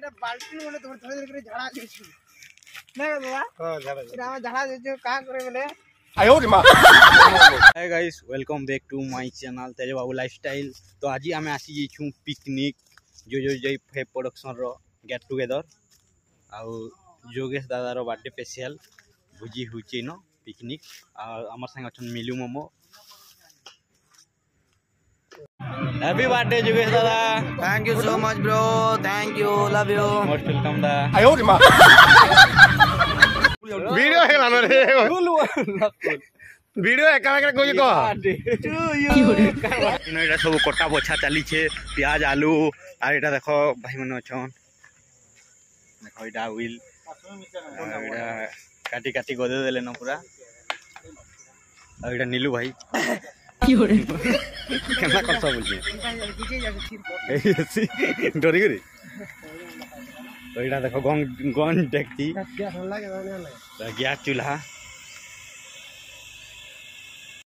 এটা বালতি বলে তোমার ধরে করে ঝাড়া দিয়েছি না বাবা হ্যাঁ ঝাড়া এটা আমার ঝাড়া দিয়েছো কা করে বলে आयो रे मां। Hi guys welcome back to my channel Tej Babu lifestyle. तो आज आम आसी जाइछू पिकनिक जो जय फे प्रोडक्शन रो गेट टुगेदर आउ जोगेश दादा रो बर्थडे स्पेशल भुजी हुची न पिकनिक आ हमर संग अछन मिलू मोमो। हैप्पी बर्थडे जोगेश दादा। Thank you so much bro, thank you, love you, most welcome दा। आयो रे मां वीडियो है लानो रे वीडियो है काना कोई को इनो एटा सब कोटा बोछा चली छे प्याज आलू आ एटा देखो भाई मन अछन देखो एटा व्हील एटा काटी काटी गदे देले न पूरा आ एटा नीलू भाई केना करछ बोलछे डरी गरी तो एटा देखो गन डेक्ची गैस चूल्हा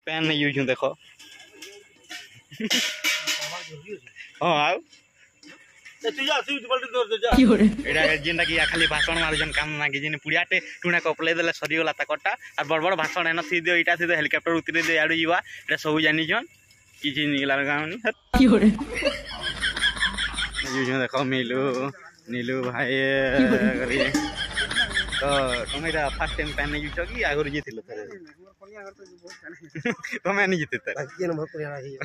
पैन नहीं यूज हूँ देखो हाँ आओ एटा जेनटा कि खाली भाषण मारुजन काम ना कि जिन पुड़ियाटे टुना कपले देले सरी गला ताकटा और बड़ बड़ भाषण एना सी दियो इटा सी हेलीकॉप्टर उतरे दे आडू जीवा एटा सब जानि जन कि चीज निकला गावनी यूज देखो मिलू नीलू भाई करी तो तुम एटा फर्स्ट टाइम पैन नहीं यूज की आगुर जीतिलो थरे तो मैं नहीं जीते तर के नंबर पर रही है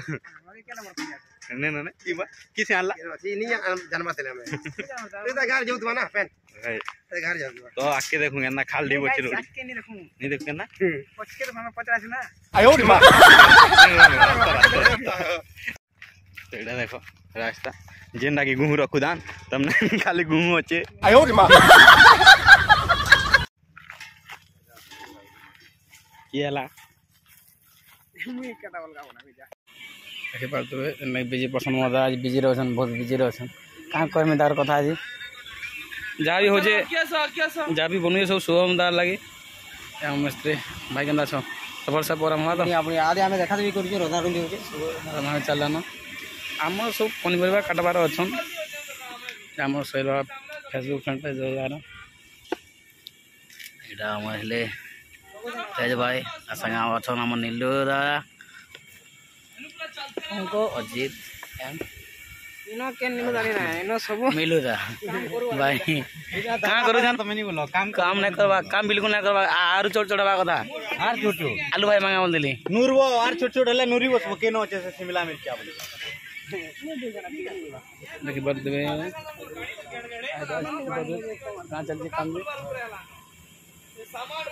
के नंबर पर नहीं नहीं कीबा किसे आला नहीं जन्म से मैं तो घर जाऊ ना पेन घर जाऊ तो आके देखूंगा ना खाल दी बच्चे रोड आके नहीं देखूं नहीं देखूंगा ना पछ के तो हमें 50 ना आयो रे मां तो एटा देखो रास्ता जेंडा की गुहू रखु दान तमने खाली गुहू अच्छे आयो रे मां येला मुई केटा बलगा बना जा देखि पारतबे मैं बिजी पर्सन मजा आज बिजी रहछन, बहुत बिजी रहछन का कहमे दार कथा आज जा भी हो जे जा भी बनुए सब शुभमदार लागे हम मिस्त्री भाई केंदा छ सफर सब पर हमरा तो अपनी आदि हमें देखा भी करियो रोना रुंदी होके हम चलन हम सब पनिपरिबा काटबार अछन हमर सैरा फेसबुक फ्रेंड पेज यार एटा हम हेले तेज भाई असंगा अछन हम नीलू दादा उनको अजीत इनो केन निमो जानी ना इनो सब मिलू दा भाई का करू जान तमे नहीं बोलो काम काम नहीं करवा, काम बिल्कुल नहीं करवा आरु छोट छोटबा कथा आर छोटू आलू भाई मांगा बोल दिली नूरबो आर छोट छोट हले नूरी बस केनो अच्छे से शिमला मिर्च बोले देखि बद देबे ना चल काम सामान